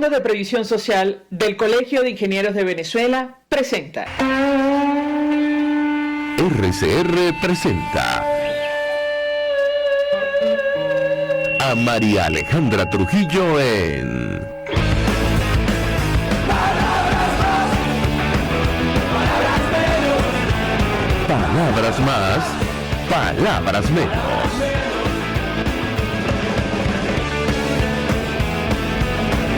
de Previsión Social del Colegio de Ingenieros de Venezuela presenta. RCR presenta a María Alejandra Trujillo en Palabras más, palabras menos.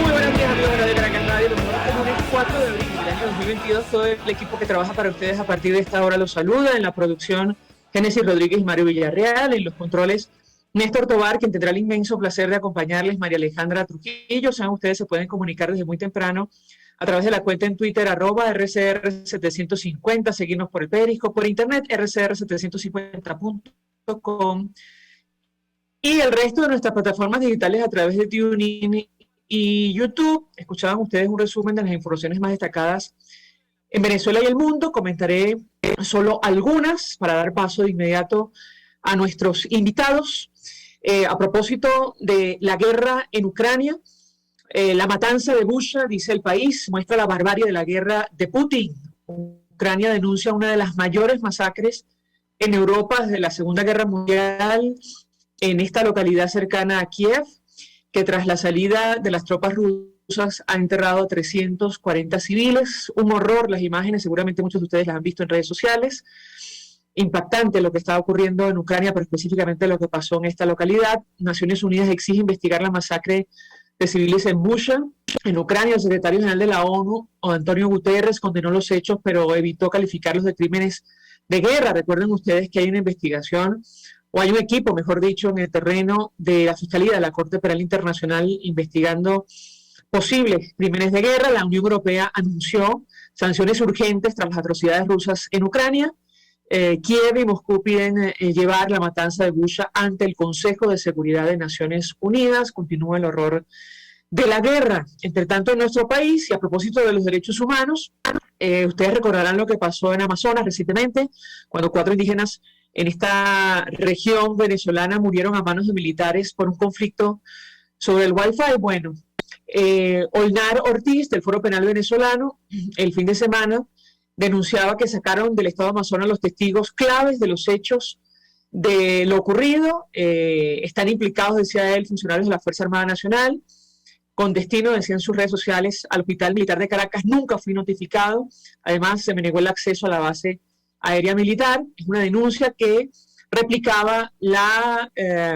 Muy buenos días, amigos de Radio Caracas Radio. Los lunes 4 de abril del año 2022. Todo el equipo que trabaja para ustedes a partir de esta hora los saluda. En la producción, Génesis Rodríguez y Mario Villarreal. En los controles, Néstor Tobar, quien tendrá el inmenso placer de acompañarles, María Alejandra Trujillo. Saben, ustedes se pueden comunicar desde muy temprano a través de la cuenta en Twitter, @RCR750, seguirnos por el Periscope, por internet, rcr750.com, y el resto de nuestras plataformas digitales a través de TuneIn y YouTube. Escuchaban ustedes un resumen de las informaciones más destacadas en Venezuela y el mundo. Comentaré solo algunas para dar paso de inmediato a nuestros invitados. A propósito de la guerra en Ucrania, la matanza de Bucha, dice El País, muestra la barbarie de la guerra de Putin. Ucrania denuncia una de las mayores masacres en Europa desde la Segunda Guerra Mundial en esta localidad cercana a Kiev, que tras la salida de las tropas rusas ha enterrado a 340 civiles. Un horror, las imágenes, seguramente muchos de ustedes las han visto en redes sociales. Impactante lo que está ocurriendo en Ucrania, pero específicamente lo que pasó en esta localidad. Naciones Unidas exige investigar la masacre de civiles en Bucha, en Ucrania. El secretario general de la ONU, Antonio Guterres, condenó los hechos, pero evitó calificarlos de crímenes de guerra. Recuerden ustedes que hay una investigación, o hay un equipo, mejor dicho, en el terreno de la Fiscalía de la Corte Penal Internacional investigando posibles crímenes de guerra. La Unión Europea anunció sanciones urgentes tras las atrocidades rusas en Ucrania. Kiev y Moscú piden llevar la matanza de Bucha ante el Consejo de Seguridad de Naciones Unidas. Continúa el horror de la guerra. Entre tanto, en nuestro país, y a propósito de los derechos humanos, ustedes recordarán lo que pasó en Amazonas recientemente, cuando 4 indígenas en esta región venezolana murieron a manos de militares por un conflicto sobre el Wi-Fi. Bueno, Olnar Ortiz, del Foro Penal Venezolano, el fin de semana denunciaba que sacaron del estado de Amazonas los testigos claves de los hechos de lo ocurrido. Están implicados, decía él, funcionarios de la Fuerza Armada Nacional, con destino, decía en sus redes sociales, al Hospital Militar de Caracas. Nunca fui notificado. Además, se me negó el acceso a la base aérea militar. Es una denuncia que replicaba la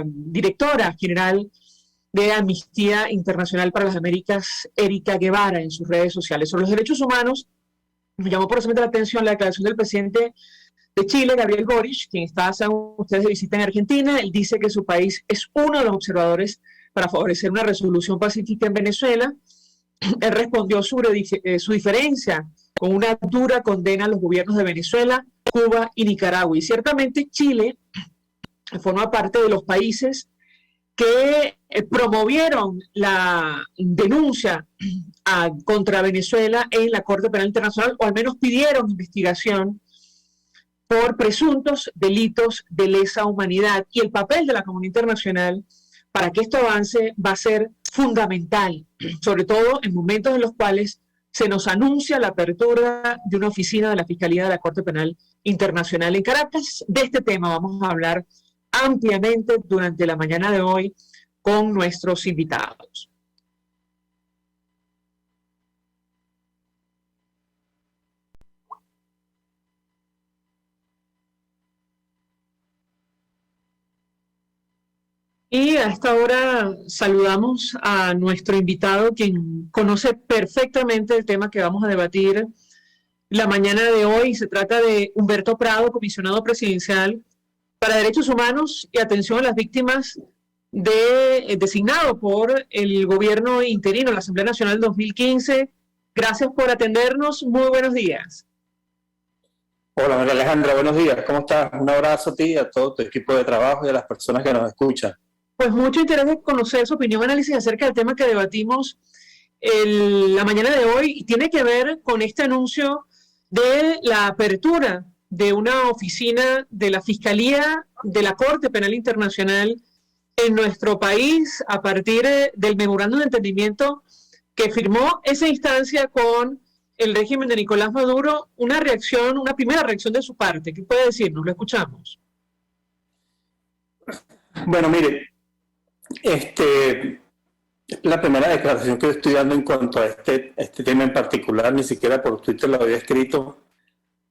directora general de Amnistía Internacional para las Américas, Erika Guevara, en sus redes sociales. Sobre los derechos humanos, me llamó por la atención la declaración del presidente de Chile, Gabriel Boric, quien está, saben ustedes, de visita en Argentina. Él dice que su país es uno de los observadores para favorecer una resolución pacífica en Venezuela. Él respondió sobre su diferencia con una dura condena a los gobiernos de Venezuela, Cuba y Nicaragua. Y ciertamente Chile forma parte de los países que promovieron la denuncia contra Venezuela en la Corte Penal Internacional, o al menos pidieron investigación por presuntos delitos de lesa humanidad. Y el papel de la comunidad internacional para que esto avance va a ser fundamental, sobre todo en momentos en los cuales se nos anuncia la apertura de una oficina de la Fiscalía de la Corte Penal Internacional en Caracas. De este tema vamos a hablar ampliamente durante la mañana de hoy con nuestros invitados. Y a esta hora saludamos a nuestro invitado, quien conoce perfectamente el tema que vamos a debatir la mañana de hoy. Se trata de Humberto Prado, comisionado presidencial para Derechos Humanos y Atención a las Víctimas, designado por el gobierno interino, la Asamblea Nacional 2015. Gracias por atendernos. Muy buenos días. Hola María Alejandra, buenos días. ¿Cómo estás? Un abrazo a ti, a todo tu equipo de trabajo y a las personas que nos escuchan. Pues mucho interés de conocer su opinión, análisis acerca del tema que debatimos la mañana de hoy, y tiene que ver con este anuncio de la apertura de una oficina de la Fiscalía de la Corte Penal Internacional en nuestro país a partir del memorándum de entendimiento que firmó esa instancia con el régimen de Nicolás Maduro, una primera reacción de su parte. ¿Qué puede decirnos? Lo escuchamos. Bueno, mire, la primera declaración que estoy dando en cuanto a este tema en particular, ni siquiera por Twitter lo había escrito,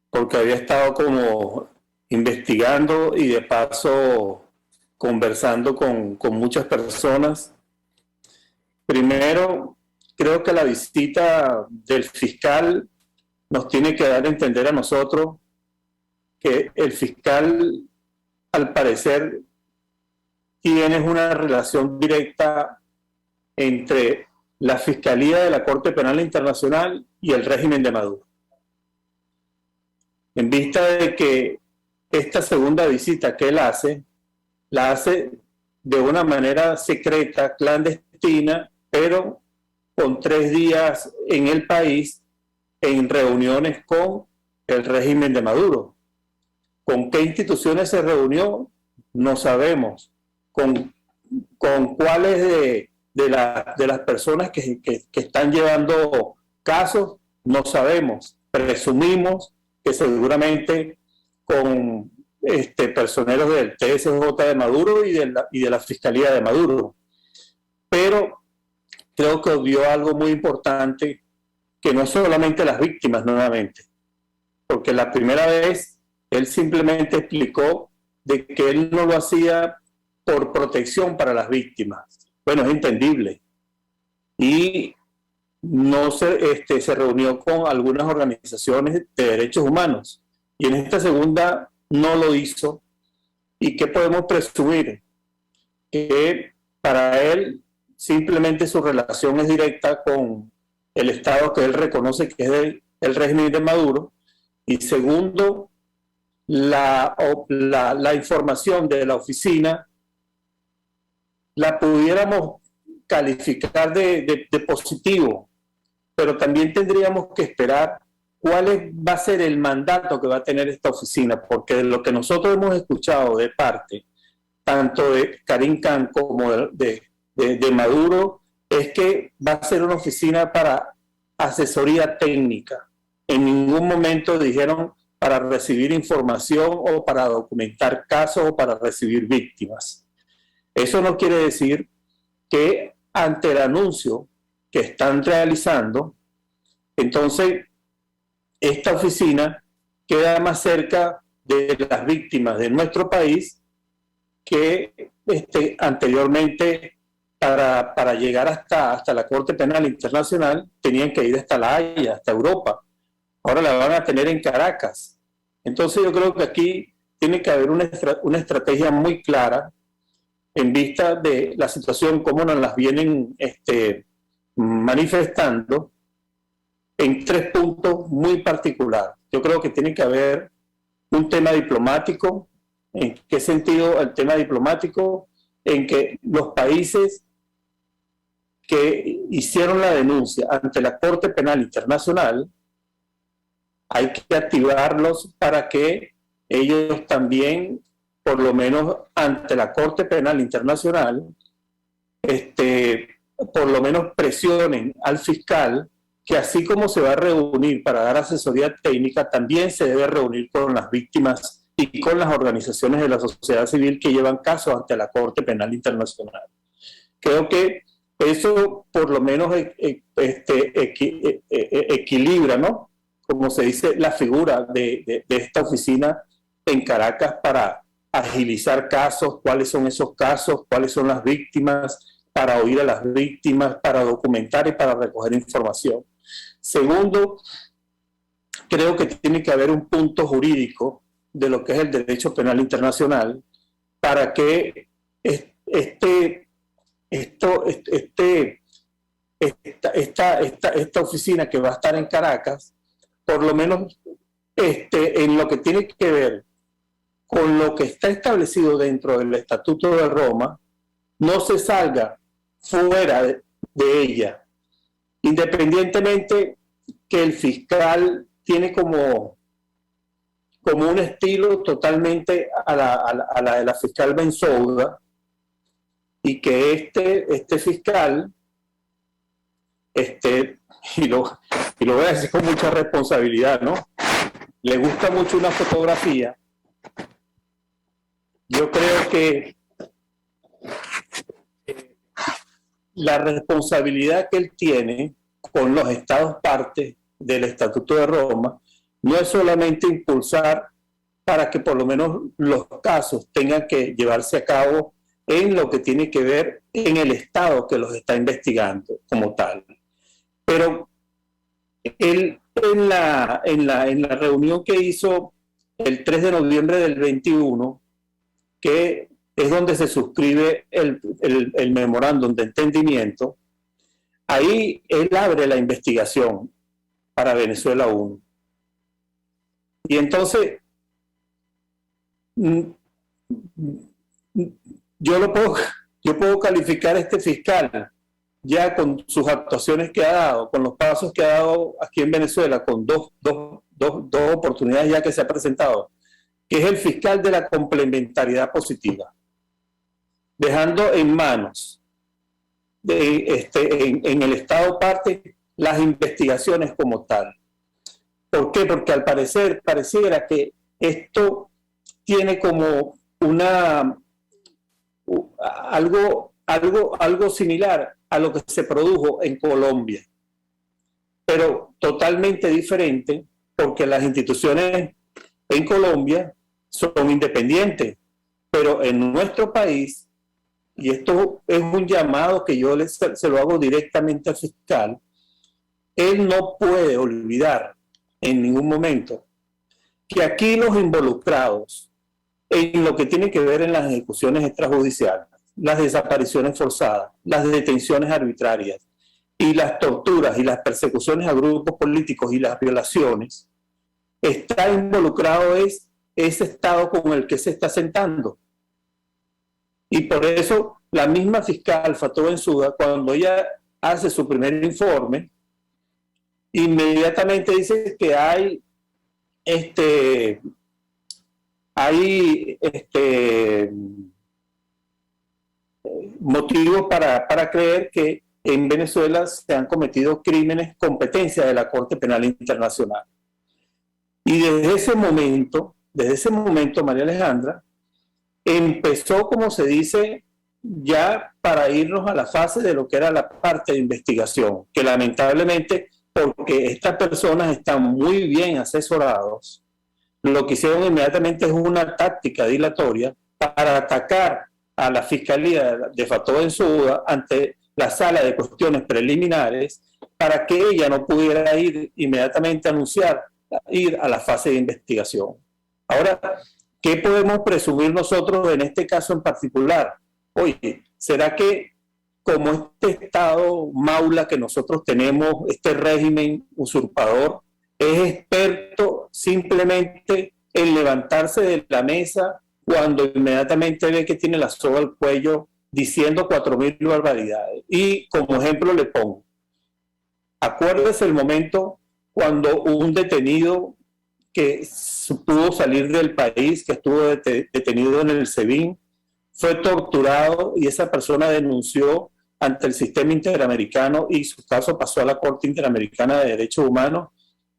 porque había estado como investigando y de paso conversando con muchas personas. Primero, creo que la visita del fiscal nos tiene que dar a entender a nosotros que el fiscal, al parecer, tiene una relación directa entre la Fiscalía de la Corte Penal Internacional y el régimen de Maduro. En vista de que esta segunda visita que él hace, la hace de una manera secreta, clandestina, pero con 3 días en el país en reuniones con el régimen de Maduro. ¿Con qué instituciones se reunió? No sabemos. ¿Con cuáles de las personas que están llevando casos? No sabemos. Presumimos que seguramente con personeros del TSJ de Maduro y de la Fiscalía de Maduro. Pero creo que vio algo muy importante, que no solamente las víctimas nuevamente, porque la primera vez él simplemente explicó de que él no lo hacía por protección para las víctimas. Bueno, es entendible. Y no se reunió con algunas organizaciones de derechos humanos. Y en esta segunda no lo hizo. ¿Y qué podemos presumir? Que para él simplemente su relación es directa con el Estado que él reconoce que es el régimen de Maduro. Y segundo, la información de la oficina la pudiéramos calificar de positivo, pero también tendríamos que esperar cuál va a ser el mandato que va a tener esta oficina, porque de lo que nosotros hemos escuchado de parte, tanto de Karim Khan como de Maduro, es que va a ser una oficina para asesoría técnica. En ningún momento dijeron para recibir información o para documentar casos o para recibir víctimas. Eso no quiere decir que ante el anuncio que están realizando, entonces esta oficina queda más cerca de las víctimas de nuestro país que anteriormente para llegar hasta la Corte Penal Internacional tenían que ir hasta La Haya, hasta Europa. Ahora la van a tener en Caracas. Entonces yo creo que aquí tiene que haber una estrategia muy clara en vista de la situación, cómo nos las vienen manifestando, en 3 puntos muy particulares. Yo creo que tiene que haber un tema diplomático. ¿En qué sentido el tema diplomático? En que los países que hicieron la denuncia ante la Corte Penal Internacional, hay que activarlos para que ellos también, por lo menos ante la Corte Penal Internacional, por lo menos presionen al fiscal que así como se va a reunir para dar asesoría técnica, también se debe reunir con las víctimas y con las organizaciones de la sociedad civil que llevan casos ante la Corte Penal Internacional. Creo que eso por lo menos equilibra, ¿no?, como se dice, la figura de esta oficina en Caracas para agilizar casos, cuáles son esos casos, cuáles son las víctimas, para oír a las víctimas, para documentar y para recoger información. Segundo, creo que tiene que haber un punto jurídico de lo que es el derecho penal internacional para que esta oficina que va a estar en Caracas, por lo menos en lo que tiene que ver con lo que está establecido dentro del Estatuto de Roma, no se salga fuera de ella, independientemente que el fiscal tiene como un estilo totalmente a la de la fiscal Bensouda, y que este fiscal y lo voy a decir con mucha responsabilidad, ¿no? Le gusta mucho una fotografía. Yo creo que la responsabilidad que él tiene con los estados partes del Estatuto de Roma no es solamente impulsar para que por lo menos los casos tengan que llevarse a cabo en lo que tiene que ver en el estado que los está investigando como tal. Pero él en la reunión que hizo el 3 de noviembre del 21, que es donde se suscribe el memorándum de entendimiento, ahí él abre la investigación para Venezuela 1. Y entonces, yo puedo calificar a este fiscal ya con sus actuaciones que ha dado, con los pasos que ha dado aquí en Venezuela, con dos oportunidades ya que se ha presentado, que es el fiscal de la complementariedad positiva, dejando en manos en el Estado parte las investigaciones como tal. ¿Por qué? Porque al parecer pareciera que esto tiene como algo similar a lo que se produjo en Colombia, pero totalmente diferente, porque las instituciones en Colombia son independientes, pero en nuestro país, y esto es un llamado que yo se lo hago directamente al fiscal, él no puede olvidar en ningún momento que aquí los involucrados en lo que tiene que ver en las ejecuciones extrajudiciales, las desapariciones forzadas, las detenciones arbitrarias y las torturas y las persecuciones a grupos políticos y las violaciones, está involucrado es ese Estado con el que se está sentando. Y por eso la misma fiscal Fatou Bensouda, cuando ella hace su primer informe, inmediatamente dice que hay motivos para creer que en Venezuela se han cometido crímenes competencia de la Corte Penal Internacional. Y desde ese momento, María Alejandra, empezó, como se dice, ya para irnos a la fase de lo que era la parte de investigación, que lamentablemente, porque estas personas están muy bien asesorados, lo que hicieron inmediatamente es una táctica dilatoria para atacar a la Fiscalía de Fatou Bensouda ante la Sala de Cuestiones Preliminares, para que ella no pudiera ir inmediatamente a ir a la fase de investigación. Ahora, ¿qué podemos presumir nosotros en este caso en particular? Oye, ¿será que como este Estado maula que nosotros tenemos, este régimen usurpador, es experto simplemente en levantarse de la mesa cuando inmediatamente ve que tiene la soga al cuello diciendo 4.000 barbaridades? Y como ejemplo le pongo, acuérdese el momento cuando un detenido que pudo salir del país, que estuvo detenido en el SEBIN, fue torturado y esa persona denunció ante el sistema interamericano y su caso pasó a la Corte Interamericana de Derechos Humanos,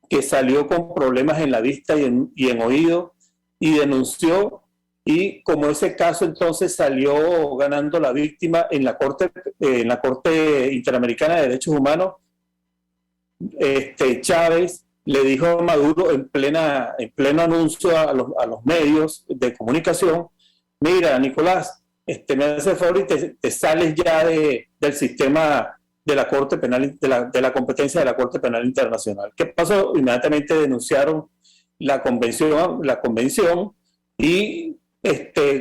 que salió con problemas en la vista y en oído y denunció, y como ese caso entonces salió ganando la víctima en la Corte Interamericana de Derechos Humanos, Chávez le dijo a Maduro en pleno anuncio a los medios de comunicación: mira, Nicolás, me hace el favor y te sales ya del sistema de la Corte Penal, de la competencia de la Corte Penal Internacional. ¿Qué pasó? Inmediatamente denunciaron la convención y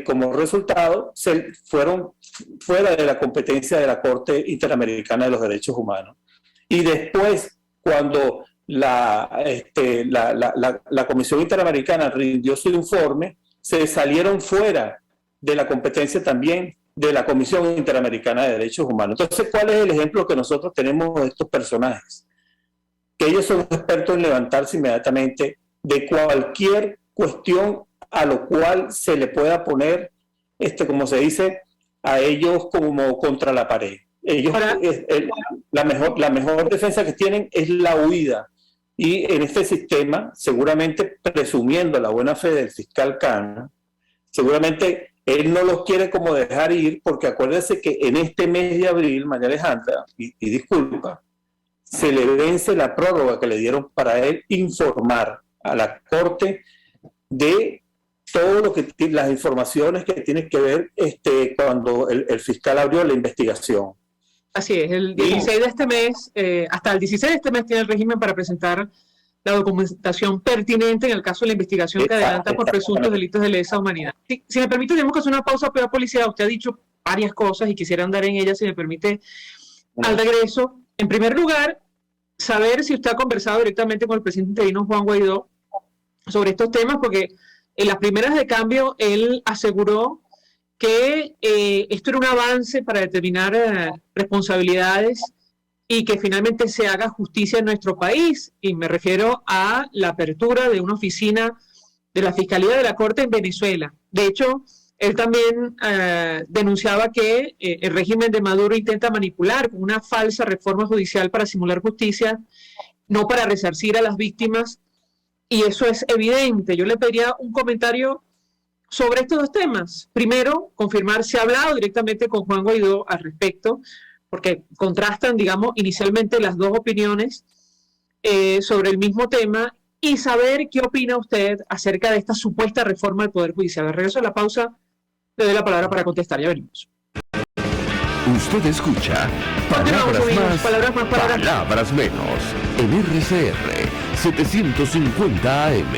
como resultado se fueron fuera de la competencia de la Corte Interamericana de los Derechos Humanos. Y después, cuando la Comisión Interamericana rindió su informe, se salieron fuera de la competencia también de la Comisión Interamericana de Derechos Humanos. Entonces, ¿cuál es el ejemplo que nosotros tenemos de estos personajes? Que ellos son expertos en levantarse inmediatamente de cualquier cuestión a lo cual se le pueda poner, como se dice, a ellos como contra la pared. Ellos, la mejor defensa que tienen es la huida. Y en este sistema, seguramente presumiendo la buena fe del fiscal Cana, seguramente él no los quiere como dejar ir, porque acuérdense que en este mes de abril, María Alejandra, y disculpa, se le vence la prórroga que le dieron para él informar a la Corte de todo lo que las informaciones que tienen que ver cuando el fiscal abrió la investigación. Así es, el 16 de este mes, hasta el 16 de este mes tiene el régimen para presentar la documentación pertinente en el caso de la investigación que adelanta por presuntos delitos de lesa humanidad. Si me permite, tenemos que hacer una pausa, pero policía, usted ha dicho varias cosas y quisiera andar en ellas, si me permite, al regreso. En primer lugar, saber si usted ha conversado directamente con el presidente interino Juan Guaidó sobre estos temas, porque en las primeras de cambio él aseguró que esto era un avance para determinar responsabilidades y que finalmente se haga justicia en nuestro país. Y me refiero a la apertura de una oficina de la Fiscalía de la Corte en Venezuela. De hecho, él también denunciaba que el régimen de Maduro intenta manipular con una falsa reforma judicial para simular justicia, no para resarcir a las víctimas, y eso es evidente. Yo le pediría un comentario sobre estos dos temas. Primero, confirmar si ha hablado directamente con Juan Guaidó al respecto, porque contrastan, digamos, inicialmente las dos opiniones sobre el mismo tema, y saber qué opina usted acerca de esta supuesta reforma del Poder Judicial. Al regreso de la pausa, le doy la palabra para contestar. Ya venimos. Usted escucha Palabras Menos en RCR 750 AM.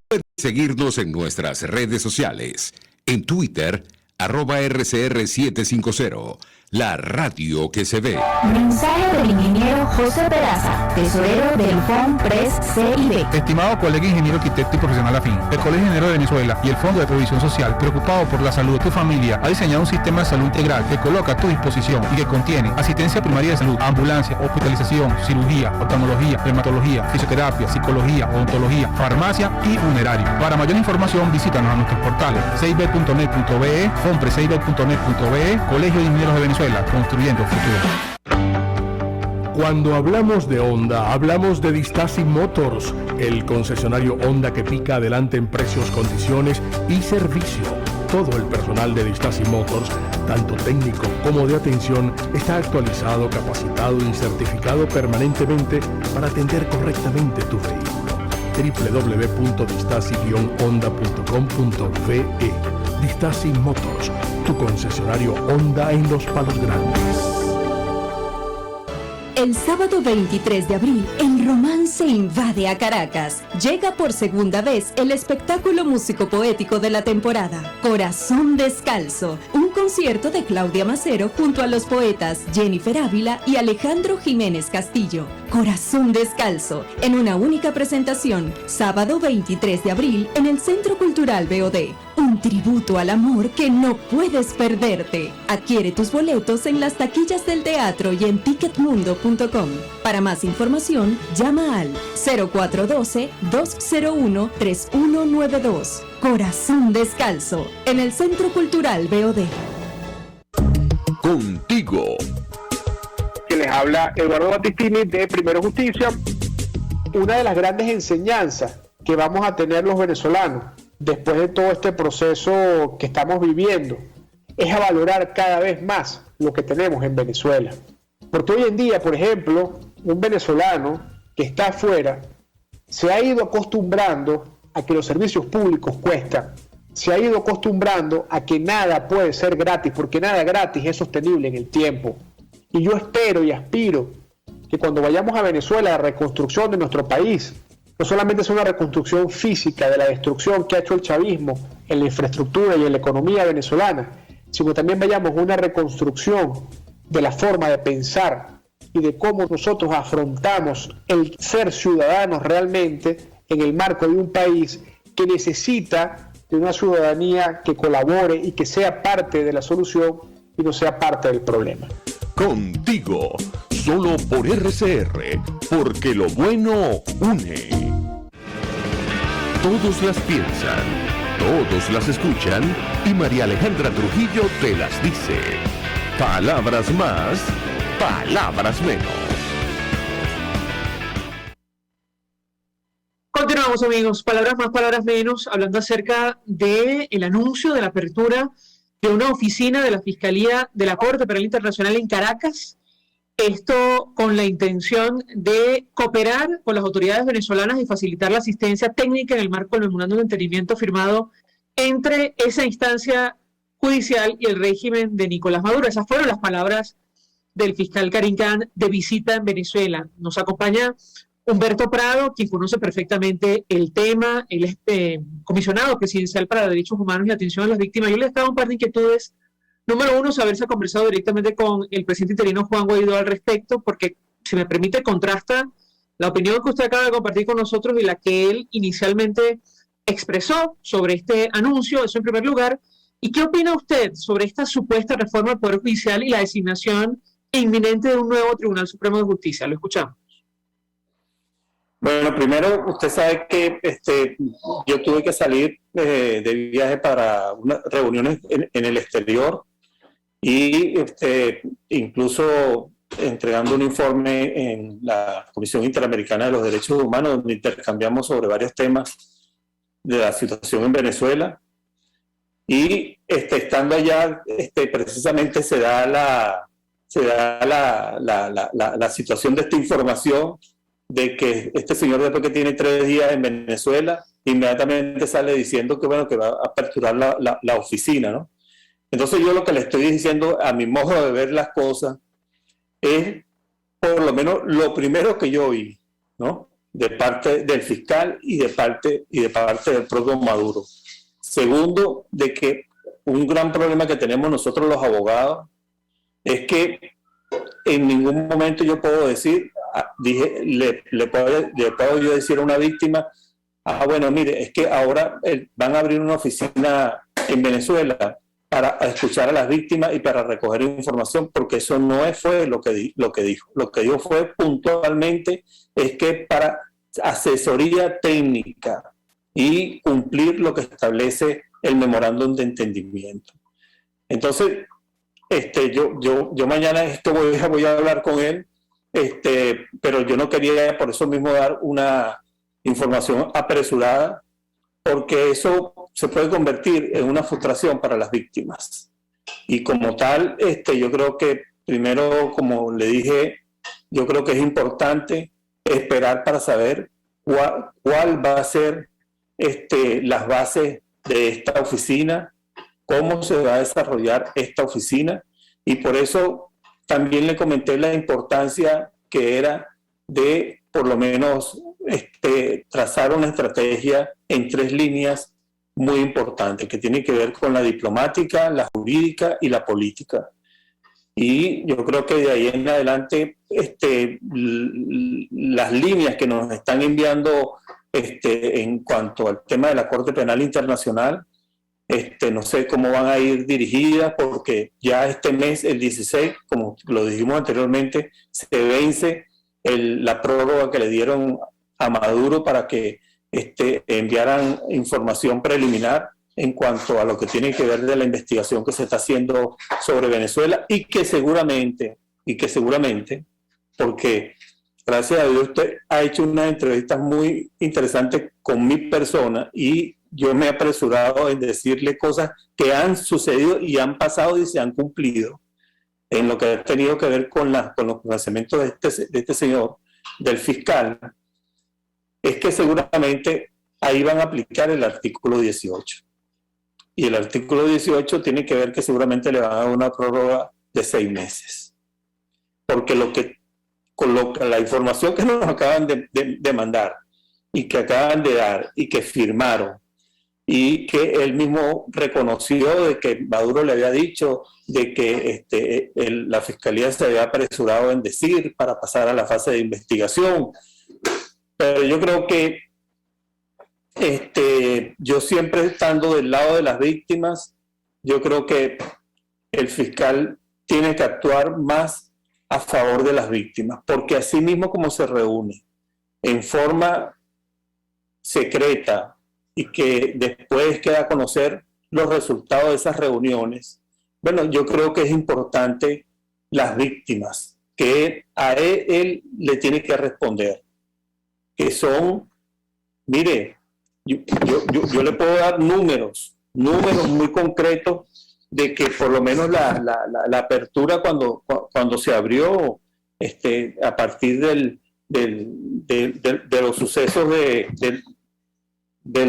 Puede seguirnos en nuestras redes sociales. En Twitter, @RCR750. La radio que se ve. Mensaje del ingeniero José Peraza, tesorero del FONPRES CIB. Estimado colega ingeniero arquitecto y profesional afín, el Colegio Ingeniero de Venezuela y el Fondo de Previsión Social, preocupado por la salud de tu familia, ha diseñado un sistema de salud integral que coloca a tu disposición y que contiene asistencia primaria de salud, ambulancia, hospitalización, cirugía, oftalmología, dermatología, fisioterapia, psicología, odontología, farmacia y funerario. Para mayor información, visítanos a nuestros portales cib.net.be, fonprescib.net.be, Colegio de Ingenieros de Venezuela, construyendo futuro. Cuando hablamos de Honda, hablamos de Distasi Motors, el concesionario Honda que pica adelante en precios, condiciones y servicio. Todo el personal de Distasi Motors, tanto técnico como de atención, está actualizado, capacitado y certificado permanentemente para atender correctamente tu vehículo. www.distasi-honda.com.ve. Distasi Motors, tu concesionario Honda en Los Palos Grandes. El sábado 23 de abril, el romance invade a Caracas. Llega por segunda vez el espectáculo músico-poético de la temporada, Corazón Descalzo, un concierto de Claudia Macero junto a los poetas Jennifer Ávila y Alejandro Jiménez Castillo. Corazón Descalzo, en una única presentación, sábado 23 de abril en el Centro Cultural BOD. Un tributo al amor que no puedes perderte. Adquiere tus boletos en las taquillas del teatro y en ticketmundo.com. Para más información, llama al 0412-201-3192. Corazón Descalzo, en el Centro Cultural BOD. Contigo. Que les habla Eduardo Battistini de Primero Justicia. Una de las grandes enseñanzas que vamos a tener los venezolanos después de todo este proceso que estamos viviendo es a valorar cada vez más lo que tenemos en Venezuela. Porque hoy en día, por ejemplo, un venezolano que está afuera se ha ido acostumbrando a que los servicios públicos cuestan, se ha ido acostumbrando a que nada puede ser gratis, porque nada gratis es sostenible en el tiempo. Y yo espero y aspiro que cuando vayamos a Venezuela, la reconstrucción de nuestro país no solamente es una reconstrucción física de la destrucción que ha hecho el chavismo en la infraestructura y en la economía venezolana, sino también vayamos a una reconstrucción de la forma de pensar y de cómo nosotros afrontamos el ser ciudadanos realmente en el marco de un país que necesita de una ciudadanía que colabore y que sea parte de la solución y no sea parte del problema. Contigo, solo por RCR, porque lo bueno une. Todos las piensan, todos las escuchan y María Alejandra Trujillo te las dice. Palabras más, palabras menos. Continuamos, amigos. Palabras más, palabras menos, hablando acerca del anuncio de la apertura de una oficina de la Fiscalía de la Corte Penal Internacional en Caracas. Esto con la intención de cooperar con las autoridades venezolanas y facilitar la asistencia técnica en el marco del memorándum de entendimiento firmado entre esa instancia judicial y el régimen de Nicolás Maduro. Esas fueron las palabras del fiscal Karim Khan de visita en Venezuela. Nos acompaña Humberto Prado, quien conoce perfectamente el tema. Él es comisionado presidencial para Derechos Humanos y Atención a las Víctimas. Yo le he dado un par de inquietudes. Número uno, saberse ha conversado directamente con el presidente interino Juan Guaidó al respecto, porque, si me permite, contrasta la opinión que usted acaba de compartir con nosotros y la que él inicialmente expresó sobre este anuncio. Eso en primer lugar. ¿Y qué opina usted sobre esta supuesta reforma del Poder Judicial y la designación inminente de un nuevo Tribunal Supremo de Justicia? Lo escuchamos. Bueno, primero, usted sabe que yo tuve que salir de viaje para unas reuniones en el exterior y incluso entregando un informe en la Comisión Interamericana de los Derechos Humanos, donde intercambiamos sobre varios temas de la situación en Venezuela. Y estando allá, precisamente se da la situación de esta información de que este señor, después que tiene 3 días en Venezuela, inmediatamente sale diciendo que, bueno, que va a aperturar la oficina, ¿no? Entonces yo lo que le estoy diciendo, a mi modo de ver las cosas, es por lo menos lo primero que yo oí, ¿no? De parte del fiscal y de parte del propio Maduro. Segundo, de que un gran problema que tenemos nosotros los abogados es que en ningún momento yo puedo decir, le puedo yo decir a una víctima, bueno, mire, es que ahora van a abrir una oficina en Venezuela para escuchar a las víctimas y para recoger información, porque eso no fue lo que dijo. Lo que dijo fue puntualmente, es que para asesoría técnica y cumplir lo que establece el memorándum de entendimiento. Entonces, yo mañana voy a hablar con él, pero yo no quería por eso mismo dar una información apresurada, porque eso se puede convertir en una frustración para las víctimas. Y como tal, yo creo que primero, como le dije, yo creo que es importante esperar para saber cuál va a ser las bases de esta oficina, cómo se va a desarrollar esta oficina, y por eso también le comenté la importancia que era de por lo menos trazar una estrategia en 3 líneas muy importantes, que tienen que ver con la diplomática, la jurídica y la política. Y yo creo que de ahí en adelante las líneas que nos están enviando en cuanto al tema de la Corte Penal Internacional, no sé cómo van a ir dirigidas, porque ya este mes, el 16, como lo dijimos anteriormente, se vence la prórroga que le dieron a Maduro para que enviaran información preliminar en cuanto a lo que tiene que ver de la investigación que se está haciendo sobre Venezuela, y que seguramente, porque gracias a Dios usted ha hecho unas entrevistas muy interesantes con mi persona, y yo me he apresurado en decirle cosas que han sucedido y han pasado y se han cumplido en lo que ha tenido que ver con los conocimientos de este señor, del fiscal, es que seguramente ahí van a aplicar el artículo 18. Y el artículo 18 tiene que ver que seguramente le van a dar una prórroga de 6 meses. Porque la información que nos acaban de mandar y que acaban de dar y que firmaron, y que él mismo reconoció de que Maduro le había dicho de que la Fiscalía se había apresurado en decir para pasar a la fase de investigación. Pero yo creo que yo siempre estando del lado de las víctimas, yo creo que el fiscal tiene que actuar más a favor de las víctimas, porque así mismo como se reúne en forma secreta y que después queda a conocer los resultados de esas reuniones, Bueno, yo creo que es importante las víctimas, que a él le tiene que responder, que son, mire, yo le puedo dar números muy concretos de que por lo menos la apertura cuando se abrió a partir de los sucesos del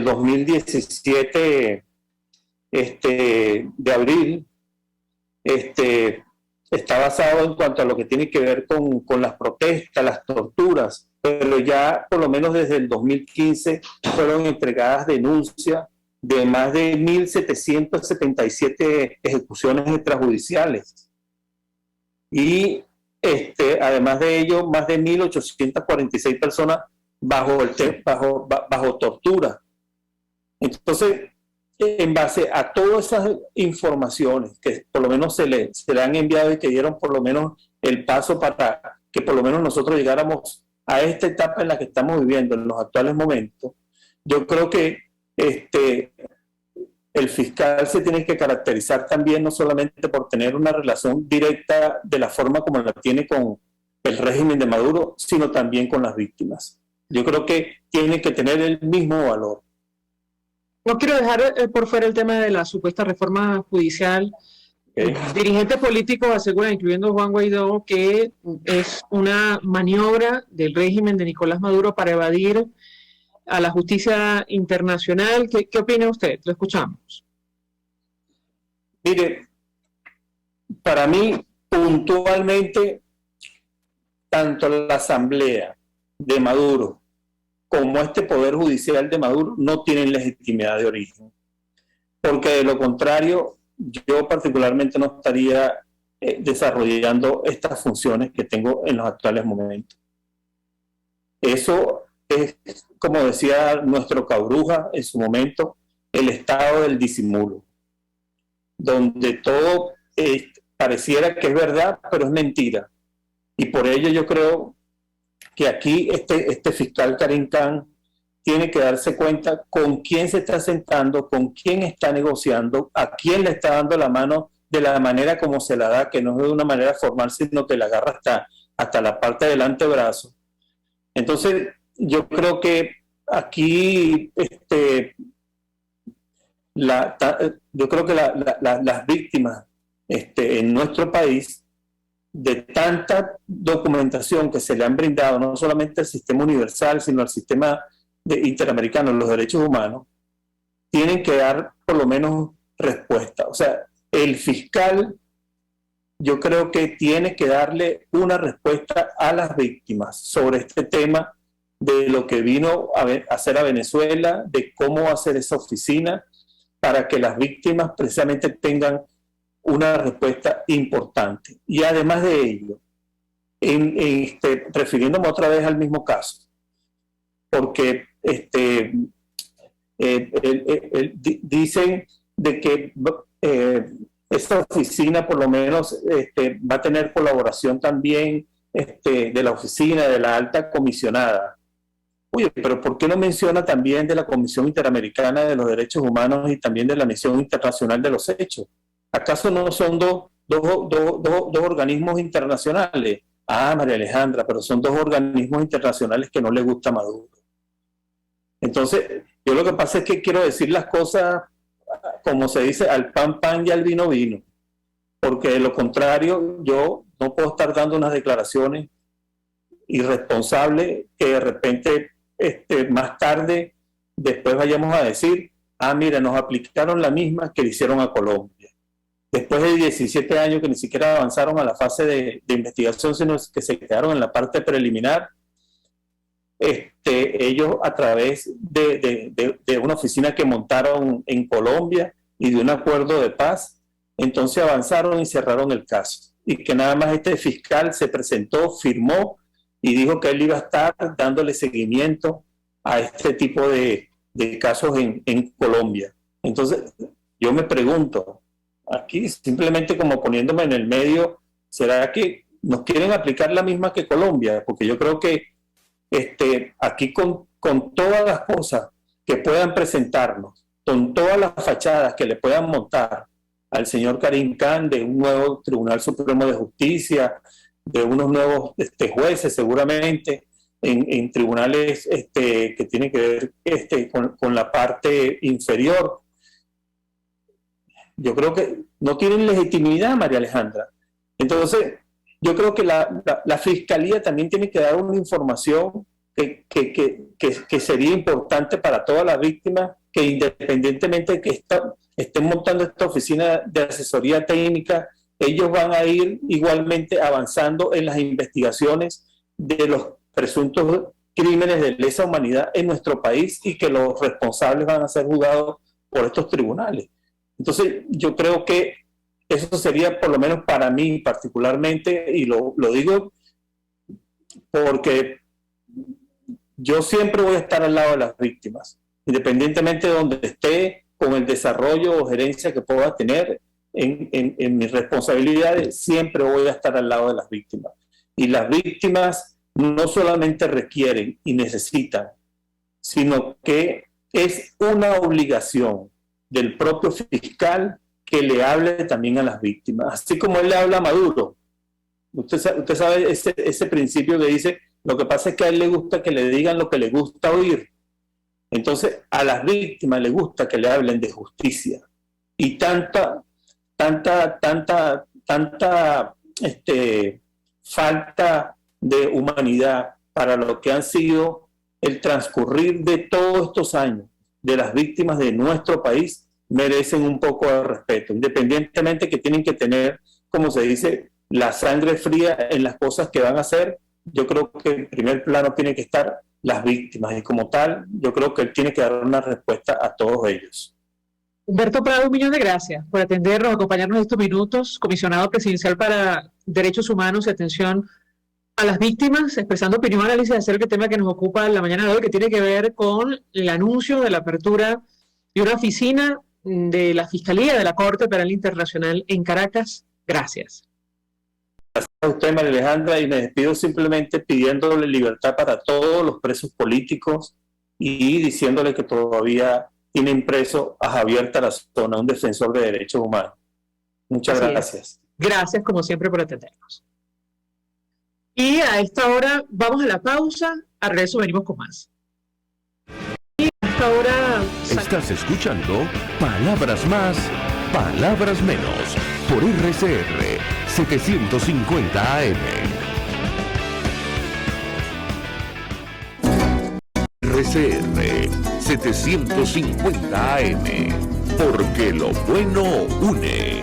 2017 de abril, está basado en cuanto a lo que tiene que ver con las protestas, las torturas, pero ya por lo menos desde el 2015 fueron entregadas denuncias de más de 1.777 ejecuciones extrajudiciales. Y además de ello, más de 1.846 personas bajo tortura. Entonces, en base a todas esas informaciones que por lo menos se le han enviado y que dieron por lo menos el paso para que por lo menos nosotros llegáramos a esta etapa en la que estamos viviendo en los actuales momentos, yo creo que el fiscal se tiene que caracterizar también no solamente por tener una relación directa de la forma como la tiene con el régimen de Maduro, sino también con las víctimas. Yo creo que tiene que tener el mismo valor. No quiero dejar por fuera el tema de la supuesta reforma judicial. Dirigentes políticos aseguran, incluyendo Juan Guaidó, que es una maniobra del régimen de Nicolás Maduro para evadir a la justicia internacional. ¿Qué opina usted? Lo escuchamos. Mire, para mí, puntualmente, tanto la Asamblea de Maduro como este Poder Judicial de Maduro no tienen legitimidad de origen. Porque de lo contrario, yo particularmente no estaría desarrollando estas funciones que tengo en los actuales momentos. Eso es, como decía nuestro Cabruja en su momento, el estado del disimulo, donde todo pareciera que es verdad, pero es mentira. Y por ello yo creo que aquí este fiscal Karim Khan tiene que darse cuenta con quién se está sentando, con quién está negociando, a quién le está dando la mano de la manera como se la da, que no es de una manera formal, sino que la agarra hasta la parte del antebrazo. Entonces, yo creo que aquí yo creo que las víctimas en nuestro país, de tanta documentación que se le han brindado, no solamente al sistema universal, sino al sistema interamericano de los derechos humanos, tienen que dar por lo menos respuesta. O sea, el fiscal, yo creo que tiene que darle una respuesta a las víctimas sobre este tema de lo que vino a hacer a Venezuela, de cómo hacer esa oficina para que las víctimas precisamente tengan una respuesta importante. Y además de ello, refiriéndome otra vez al mismo caso, porque dicen de que esta oficina por lo menos va a tener colaboración también de la oficina de la alta comisionada. Oye, pero ¿por qué no menciona también de la Comisión Interamericana de los Derechos Humanos y también de la Misión Internacional de los Hechos? ¿Acaso no son dos organismos internacionales? María Alejandra, pero son dos organismos internacionales que no le gusta a Maduro. Entonces, yo lo que pasa es que quiero decir las cosas, como se dice, al pan pan y al vino vino. Porque de lo contrario, yo no puedo estar dando unas declaraciones irresponsables que de repente más tarde, después vayamos a decir, mira, nos aplicaron la misma que le hicieron a Colombia. Después de 17 años que ni siquiera avanzaron a la fase de investigación, sino que se quedaron en la parte preliminar, ellos a través de una oficina que montaron en Colombia y de un acuerdo de paz, entonces avanzaron y cerraron el caso. Y que nada más este fiscal se presentó, firmó y dijo que él iba a estar dándole seguimiento a este tipo de casos en Colombia. Entonces, yo me pregunto, aquí simplemente como poniéndome en el medio, ¿será que nos quieren aplicar la misma que Colombia? Porque yo creo que aquí con todas las cosas que puedan presentarnos, con todas las fachadas que le puedan montar al señor Karim Khan de un nuevo Tribunal Supremo de Justicia, de unos nuevos jueces seguramente, en tribunales que tienen que ver con la parte inferior. Yo creo que no tienen legitimidad, María Alejandra. Entonces, yo creo que la Fiscalía también tiene que dar una información que sería importante para todas las víctimas, que independientemente de que estén montando esta oficina de asesoría técnica, ellos van a ir igualmente avanzando en las investigaciones de los presuntos crímenes de lesa humanidad en nuestro país y que los responsables van a ser juzgados por estos tribunales. Entonces, yo creo que eso sería, por lo menos para mí particularmente, y lo digo porque yo siempre voy a estar al lado de las víctimas, independientemente de donde esté, con el desarrollo o gerencia que pueda tener en mis responsabilidades, siempre voy a estar al lado de las víctimas. Y las víctimas no solamente requieren y necesitan, sino que es una obligación del propio fiscal que le hable también a las víctimas, así como él le habla a Maduro. Usted sabe ese principio que dice, lo que pasa es que a él le gusta que le digan lo que le gusta oír. Entonces, a las víctimas le gusta que le hablen de justicia. Y tanta falta de humanidad para lo que han sido el transcurrir de todos estos años de las víctimas de nuestro país, merecen un poco de respeto, independientemente que tienen que tener, como se dice, la sangre fría en las cosas que van a hacer. Yo creo que en primer plano tienen que estar las víctimas, y como tal, yo creo que él tiene que dar una respuesta a todos ellos. Humberto Prado, un millón de gracias por atendernos, acompañarnos estos minutos, comisionado presidencial para Derechos Humanos y Atención a las Víctimas, expresando opinión, análisis acerca del tema que nos ocupa la mañana de hoy, que tiene que ver con el anuncio de la apertura de una oficina de la Fiscalía de la Corte Penal Internacional en Caracas. Gracias. Gracias a usted, María Alejandra, y me despido simplemente pidiéndole libertad para todos los presos políticos y diciéndole que todavía tienen preso a Javier Tarazona, un defensor de derechos humanos. Muchas gracias. Gracias, como siempre, por atendernos. Y a esta hora vamos a la pausa. A regreso venimos con más. Y a esta hora... Estás escuchando Palabras Más, Palabras Menos, por RCR 750 AM. RCR 750 AM, porque lo bueno une.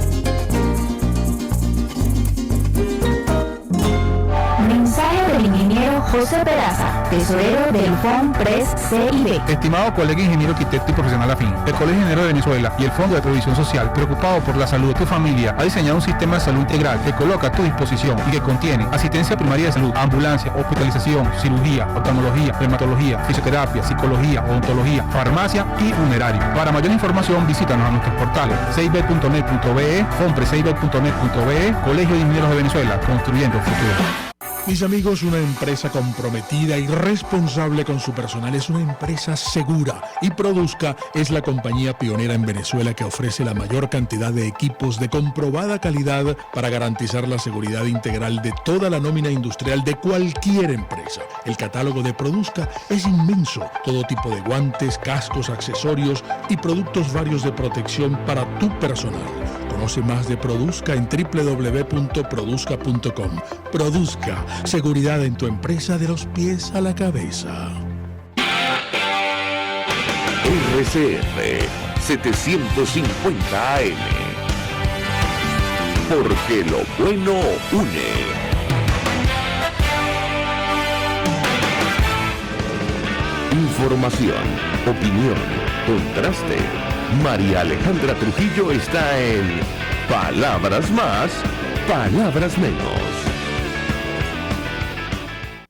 Mensaje del ingeniero José Peraza, tesorero del FONPRES CIB. Estimado colega ingeniero, arquitecto y profesional afín, el Colegio de Ingenieros de Venezuela y el Fondo de Previsión Social, preocupado por la salud de tu familia, ha diseñado un sistema de salud integral que coloca a tu disposición y que contiene asistencia primaria de salud, ambulancia, hospitalización, cirugía, oftalmología, dermatología, fisioterapia, psicología, odontología, farmacia y funerario. Para mayor información, visítanos a nuestros portales cib.net.be, fonprescib.net.be, Colegio de Ingenieros de Venezuela, construyendo el futuro. Mis amigos, una empresa comprometida y responsable con su personal es una empresa segura, y Produzca es la compañía pionera en Venezuela que ofrece la mayor cantidad de equipos de comprobada calidad para garantizar la seguridad integral de toda la nómina industrial de cualquier empresa. El catálogo de Produzca es inmenso, todo tipo de guantes, cascos, accesorios y productos varios de protección para tu personal. Conoce más de Produzca en www.produzca.com. Produzca, seguridad en tu empresa de los pies a la cabeza. RCR 750 AM, porque lo bueno une. Información, opinión, contraste. María Alejandra Trujillo está en Palabras Más, Palabras Menos.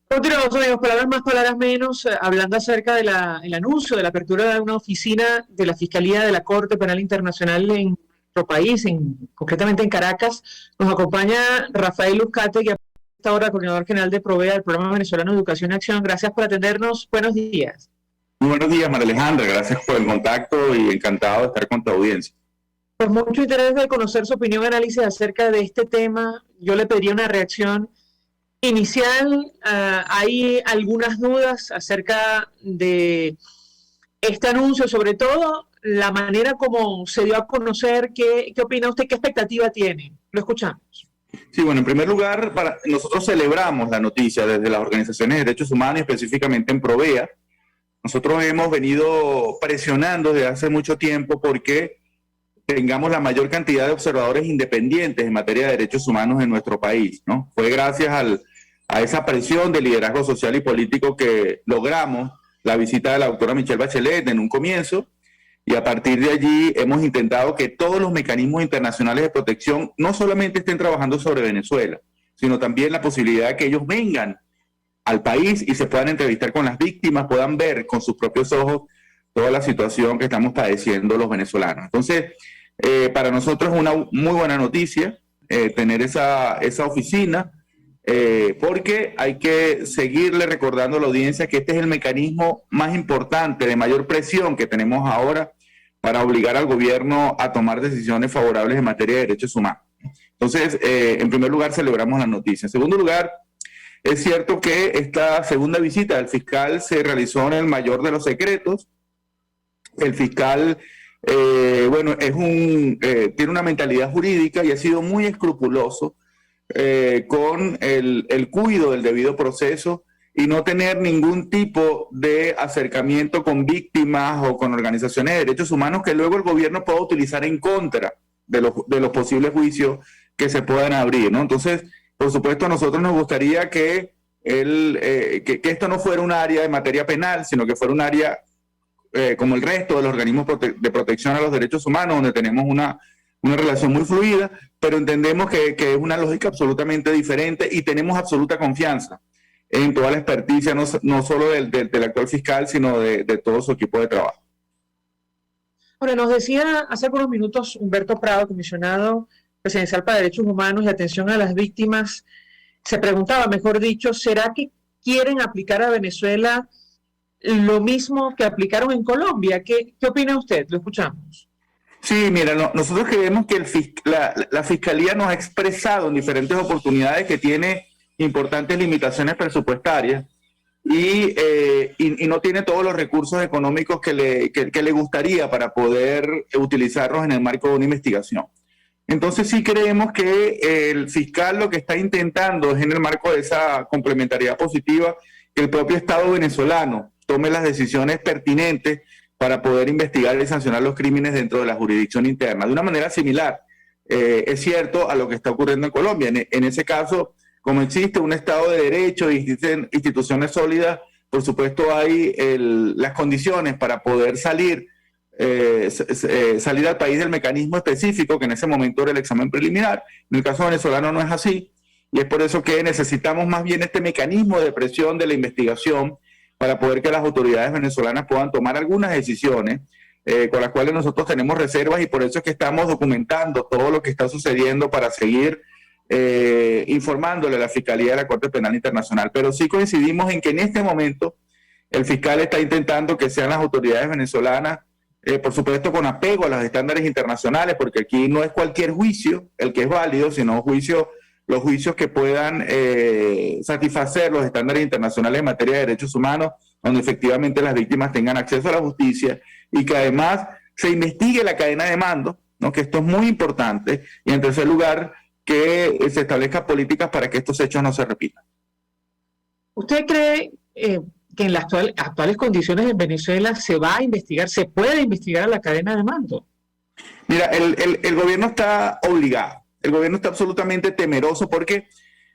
Continuamos, amigos, palabras más, palabras menos, hablando acerca del anuncio de la apertura de una oficina de la Fiscalía de la Corte Penal Internacional en nuestro país, concretamente en Caracas. Nos acompaña Rafael Uzcategui, que a esta hora coordinador general de Provea del Programa Venezolano de Educación y Acción. Gracias por atendernos. Buenos días. Muy buenos días, María Alejandra. Gracias por el contacto y encantado de estar con tu audiencia. Pues mucho interés de conocer su opinión y análisis acerca de este tema. Yo le pediría una reacción inicial. Hay algunas dudas acerca de este anuncio, sobre todo la manera como se dio a conocer. ¿Qué opina usted? ¿Qué expectativa tiene? Lo escuchamos. Sí, bueno, en primer lugar, nosotros celebramos la noticia desde las organizaciones de derechos humanos, específicamente en Provea. Nosotros hemos venido presionando desde hace mucho tiempo porque tengamos la mayor cantidad de observadores independientes en materia de derechos humanos en nuestro país, ¿no? Fue gracias a esa presión de liderazgo social y político que logramos la visita de la doctora Michelle Bachelet en un comienzo, y a partir de allí hemos intentado que todos los mecanismos internacionales de protección no solamente estén trabajando sobre Venezuela, sino también la posibilidad de que ellos vengan al país y se puedan entrevistar con las víctimas, puedan ver con sus propios ojos toda la situación que estamos padeciendo los venezolanos. Entonces, para nosotros es una muy buena noticia tener esa oficina, porque hay que seguirle recordando a la audiencia que este es el mecanismo más importante, de mayor presión que tenemos ahora para obligar al gobierno a tomar decisiones favorables en materia de derechos humanos. Entonces, en primer lugar, celebramos la noticia. En segundo lugar, es cierto que esta segunda visita del fiscal se realizó en el mayor de los secretos. El fiscal, tiene una mentalidad jurídica y ha sido muy escrupuloso con el cuidado del debido proceso y no tener ningún tipo de acercamiento con víctimas o con organizaciones de derechos humanos que luego el gobierno pueda utilizar en contra de los posibles juicios que se puedan abrir, ¿no? Entonces, por supuesto, a nosotros nos gustaría que esto no fuera un área de materia penal, sino que fuera un área como el resto de los organismos de protección a los derechos humanos, donde tenemos una relación muy fluida, pero entendemos que es una lógica absolutamente diferente y tenemos absoluta confianza en toda la experticia, no solo del actual fiscal, sino de todo su equipo de trabajo. Ahora, nos decía hace algunos minutos Humberto Prado, comisionado presidencial para derechos humanos y atención a las víctimas, se preguntaba, mejor dicho, ¿será que quieren aplicar a Venezuela lo mismo que aplicaron en Colombia? ¿Qué opina usted? Lo escuchamos. Sí, mira, nosotros creemos que la Fiscalía nos ha expresado en diferentes oportunidades que tiene importantes limitaciones presupuestarias y no tiene todos los recursos económicos que le gustaría para poder utilizarlos en el marco de una investigación. Entonces sí creemos que el fiscal lo que está intentando es, en el marco de esa complementariedad positiva, que el propio Estado venezolano tome las decisiones pertinentes para poder investigar y sancionar los crímenes dentro de la jurisdicción interna. De una manera similar, es cierto, a lo que está ocurriendo en Colombia. En ese caso, como existe un Estado de Derecho y existen instituciones sólidas, por supuesto hay las condiciones para poder salir al país del mecanismo específico, que en ese momento era el examen preliminar. En el caso venezolano no es así, y es por eso que necesitamos más bien este mecanismo de presión de la investigación para poder que las autoridades venezolanas puedan tomar algunas decisiones con las cuales nosotros tenemos reservas, y por eso es que estamos documentando todo lo que está sucediendo para seguir informándole a la Fiscalía de la Corte Penal Internacional. Pero sí coincidimos en que en este momento el fiscal está intentando que sean las autoridades venezolanas, por supuesto con apego a los estándares internacionales, porque aquí no es cualquier juicio el que es válido, sino los juicios que puedan satisfacer los estándares internacionales en materia de derechos humanos, donde efectivamente las víctimas tengan acceso a la justicia y que además se investigue la cadena de mando, ¿no? Que esto es muy importante, y en tercer lugar, que se establezcan políticas para que estos hechos no se repitan. ¿Usted cree que en las actuales condiciones en Venezuela se va a investigar, se puede investigar la cadena de mando? Mira, el gobierno está obligado. El gobierno está absolutamente temeroso porque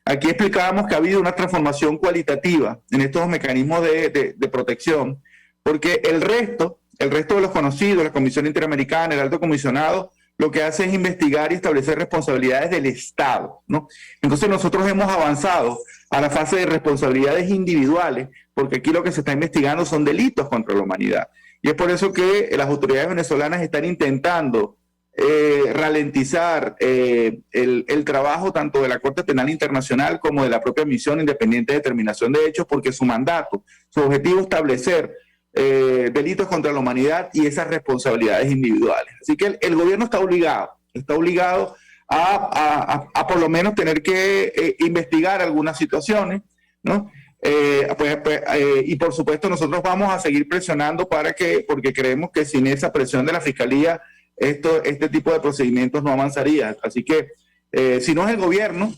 aquí explicábamos que ha habido una transformación cualitativa en estos mecanismos de protección, porque el resto de los conocidos, la Comisión Interamericana, el Alto Comisionado, lo que hace es investigar y establecer responsabilidades del Estado, ¿no? Entonces nosotros hemos avanzado a la fase de responsabilidades individuales, porque aquí lo que se está investigando son delitos contra la humanidad. Y es por eso que las autoridades venezolanas están intentando ralentizar el trabajo tanto de la Corte Penal Internacional como de la propia Misión Independiente de Determinación de Hechos, porque su mandato, su objetivo es establecer delitos contra la humanidad y esas responsabilidades individuales. Así que el gobierno está obligado a por lo menos tener que investigar algunas situaciones, ¿no? Y por supuesto nosotros vamos a seguir presionando porque creemos que sin esa presión de la Fiscalía este tipo de procedimientos no avanzaría. Así que si no es el gobierno,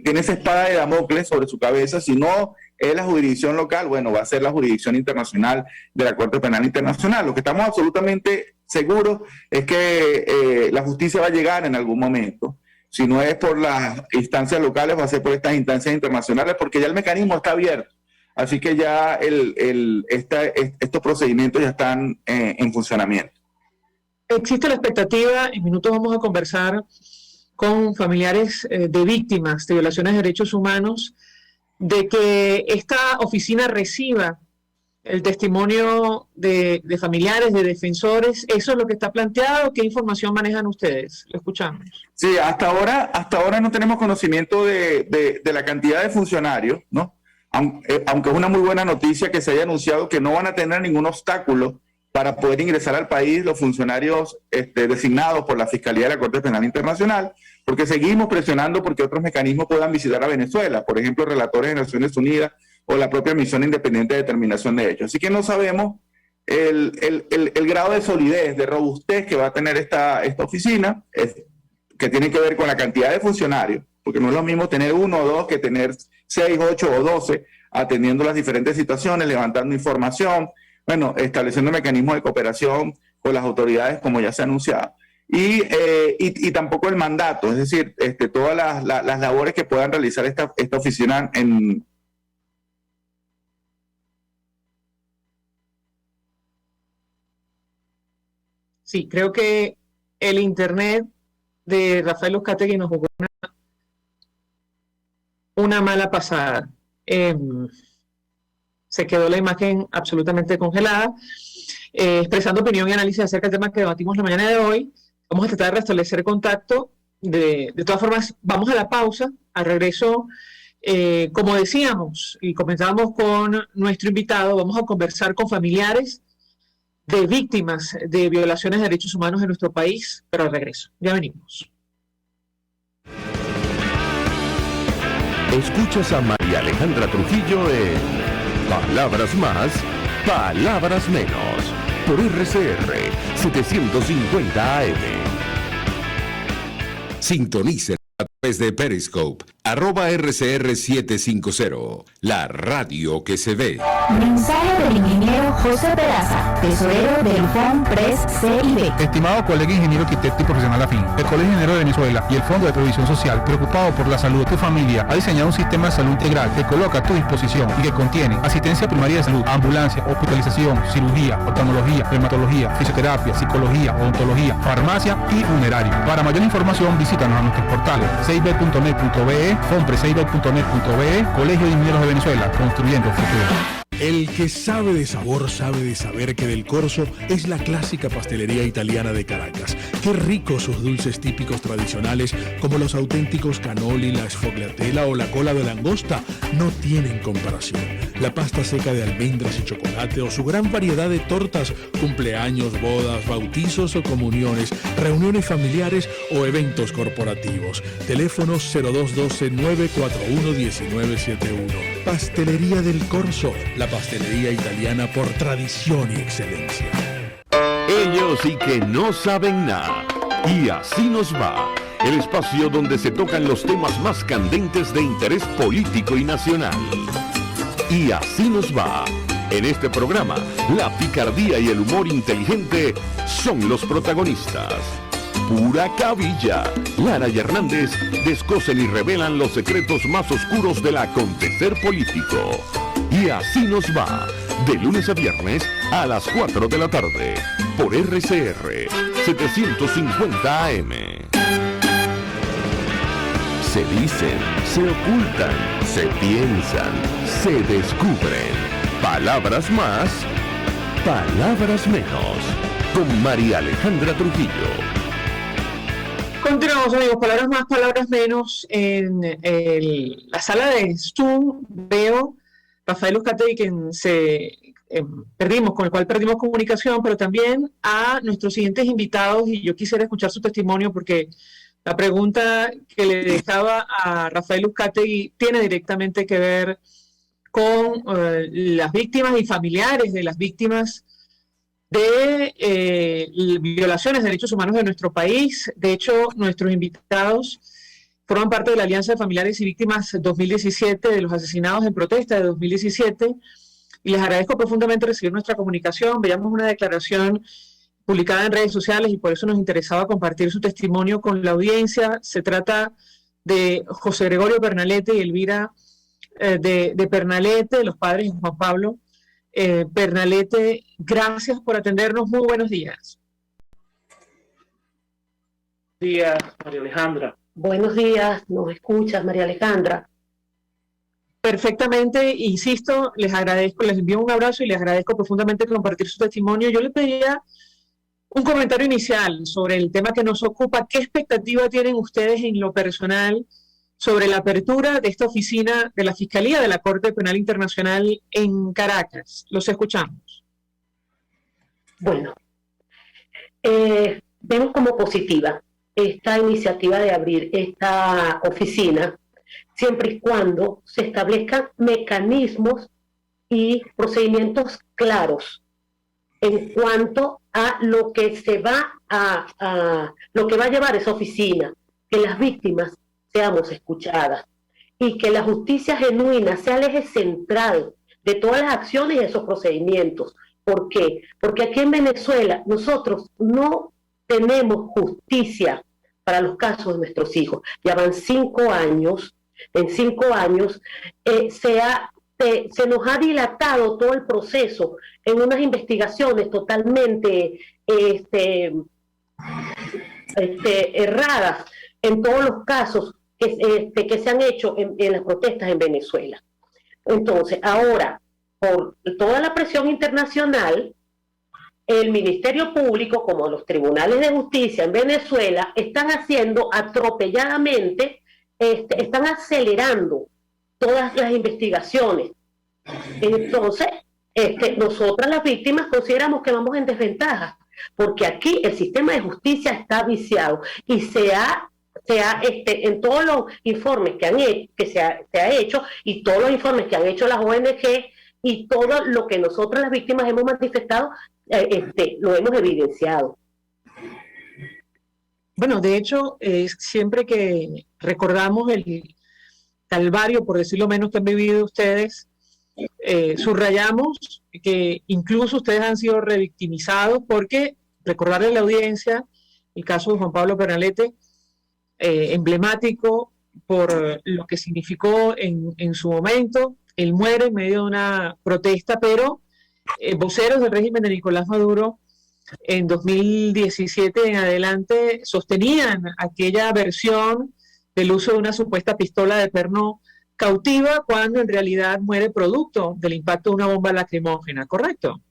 tiene esa espada de Damocles sobre su cabeza, si no es la jurisdicción local, bueno, va a ser la jurisdicción internacional de la Corte Penal Internacional. Lo que estamos absolutamente seguros es que la justicia va a llegar en algún momento. Si no es por las instancias locales, va a ser por estas instancias internacionales, porque ya el mecanismo está abierto. Así que ya estos procedimientos ya están en funcionamiento. Existe la expectativa, en minutos vamos a conversar con familiares de víctimas de violaciones de derechos humanos, de que esta oficina reciba el testimonio de familiares, de defensores. ¿Eso es lo que está planteado? ¿Qué información manejan ustedes? Lo escuchamos. Sí, hasta ahora no tenemos conocimiento de la cantidad de funcionarios, ¿no? Aunque es una muy buena noticia que se haya anunciado que no van a tener ningún obstáculo para poder ingresar al país los funcionarios designados por la Fiscalía de la Corte Penal Internacional, porque seguimos presionando porque otros mecanismos puedan visitar a Venezuela, por ejemplo, relatores de Naciones Unidas o la propia Misión Independiente de Determinación de Hechos. Así que no sabemos el grado de solidez, de robustez que va a tener esta oficina, que tiene que ver con la cantidad de funcionarios, porque no es lo mismo tener 1 o 2 que tener 6, 8 o 12 atendiendo las diferentes situaciones, levantando información, bueno, estableciendo mecanismos de cooperación con las autoridades, como ya se ha anunciado. Y tampoco el mandato, es decir, todas las labores que puedan realizar esta oficina en... Sí, creo que el internet de Rafael Uzcategui nos jugó una mala pasada. Se quedó la imagen absolutamente congelada. Expresando opinión y análisis acerca del tema que debatimos la mañana de hoy, vamos a tratar de restablecer contacto. De todas formas, vamos a la pausa. Al regreso, como decíamos y comentábamos con nuestro invitado, vamos a conversar con familiares de víctimas de violaciones de derechos humanos en nuestro país, pero al regreso. Ya venimos. Escuchas a María Alejandra Trujillo en Palabras Más, Palabras Menos, por RCR 750 AM. Sintonice a través de Periscope, @RCR750, la radio que se ve. Mensaje del ingeniero José Peraza, tesorero del FONPRES CIB. Estimado colega ingeniero arquitecto y profesional afín, el Colegio Ingeniero de Venezuela y el Fondo de Previsión Social, preocupado por la salud de tu familia, ha diseñado un sistema de salud integral que coloca a tu disposición y que contiene asistencia primaria de salud, ambulancia, hospitalización, cirugía, oftalmología, dermatología, fisioterapia, psicología, odontología, farmacia y funerario. Para mayor información, visítanos a nuestros portales cib.net.be, fonprescib.net.be, Colegio de Ingenieros de Venezuela, construyendo el futuro. El que sabe de sabor sabe de saber que Del Corso es la clásica pastelería italiana de Caracas. Qué ricos sus dulces típicos tradicionales como los auténticos cannoli, la sfogliatella o la cola de langosta no tienen comparación. La pasta seca de almendras y chocolate o su gran variedad de tortas, cumpleaños, bodas, bautizos o comuniones, reuniones familiares o eventos corporativos. Teléfonos 0212-941-1971. Pastelería Del Corso, la pastelería italiana por tradición y excelencia. Ellos sí que no saben nada. Y así nos va. El espacio donde se tocan los temas más candentes de interés político y nacional. Y así nos va. En este programa, la picardía y el humor inteligente son los protagonistas. Pura cabilla. Lara y Hernández descosen y revelan los secretos más oscuros del acontecer político. Y así nos va. De lunes a viernes a las 4 de la tarde. Por RCR 750 AM. Se dicen, se ocultan, se piensan, se descubren. Palabras más, palabras menos. Con María Alejandra Trujillo. Continuamos, amigos. Palabras más, palabras menos. En la sala de Zoom veo Rafael Uzcategui, con el cual perdimos comunicación, pero también a nuestros siguientes invitados, y yo quisiera escuchar su testimonio porque la pregunta que le dejaba a Rafael Uzcategui tiene directamente que ver con las víctimas y familiares de las víctimas de violaciones de derechos humanos de nuestro país. De hecho, nuestros invitados forman parte de la Alianza de Familiares y Víctimas 2017, de los asesinados en protesta de 2017, y les agradezco profundamente recibir nuestra comunicación. Veíamos una declaración publicada en redes sociales y por eso nos interesaba compartir su testimonio con la audiencia. Se trata de José Gregorio Pernalete y Elvira de Pernalete, los padres de Juan Pablo Pernalete. Gracias por atendernos. Muy buenos días. Buenos días, María Alejandra. Buenos días, ¿nos escuchas, María Alejandra? Perfectamente, insisto, les agradezco, les envío un abrazo y les agradezco profundamente compartir su testimonio. Yo les pedía un comentario inicial sobre el tema que nos ocupa. ¿Qué expectativa tienen ustedes en lo personal sobre la apertura de esta oficina de la Fiscalía de la Corte Penal Internacional en Caracas? Los escuchamos. Bueno, vemos como positiva esta iniciativa de abrir esta oficina, siempre y cuando se establezcan mecanismos y procedimientos claros en cuanto a lo que se va lo que va a llevar esa oficina, que las víctimas seamos escuchadas y que la justicia genuina sea el eje central de todas las acciones y esos procedimientos. ¿Por qué? Porque aquí en Venezuela nosotros no tenemos justicia para los casos de nuestros hijos. Ya van 5 años. En 5 años se nos ha dilatado todo el proceso en unas investigaciones totalmente erradas en todos los casos que se han hecho en las protestas en Venezuela. Entonces, ahora, por toda la presión internacional, el Ministerio Público, como los tribunales de justicia en Venezuela, están haciendo atropelladamente, están acelerando todas las investigaciones. Entonces, nosotras las víctimas consideramos que vamos en desventaja, porque aquí el sistema de justicia está viciado y en todos los informes que se ha hecho y todos los informes que han hecho las ONG y todo lo que nosotros las víctimas hemos manifestado, lo hemos evidenciado. Bueno, de hecho, siempre que recordamos el calvario, por decirlo menos, que han vivido ustedes, subrayamos que incluso ustedes han sido revictimizados, porque recordarle a la audiencia el caso de Juan Pablo Pernalete, emblemático por lo que significó en su momento. Él muere en medio de una protesta, pero voceros del régimen de Nicolás Maduro en 2017 en adelante sostenían aquella versión del uso de una supuesta pistola de perno cautiva, cuando en realidad muere producto del impacto de una bomba lacrimógena, ¿correcto?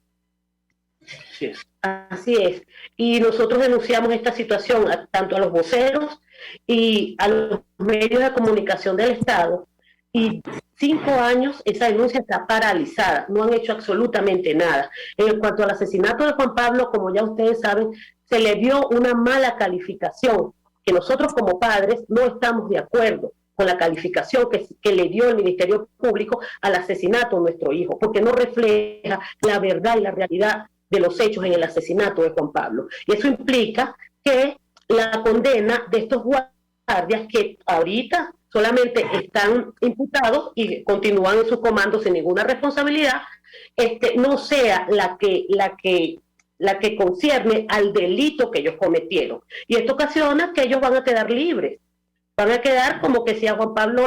Sí. Así es. Y nosotros denunciamos esta situación tanto a los voceros y a los medios de comunicación del Estado, y 5 años esa denuncia está paralizada, no han hecho absolutamente nada. En cuanto al asesinato de Juan Pablo, como ya ustedes saben, se le dio una mala calificación, que nosotros como padres no estamos de acuerdo con la calificación que le dio el Ministerio Público al asesinato de nuestro hijo, porque no refleja la verdad y la realidad de los hechos en el asesinato de Juan Pablo. Y eso implica que la condena de estos guardias que ahorita solamente están imputados y continúan en sus comandos sin ninguna responsabilidad, no sea la que concierne al delito que ellos cometieron. Y esto ocasiona que ellos van a quedar libres. Van a quedar como que si a Juan Pablo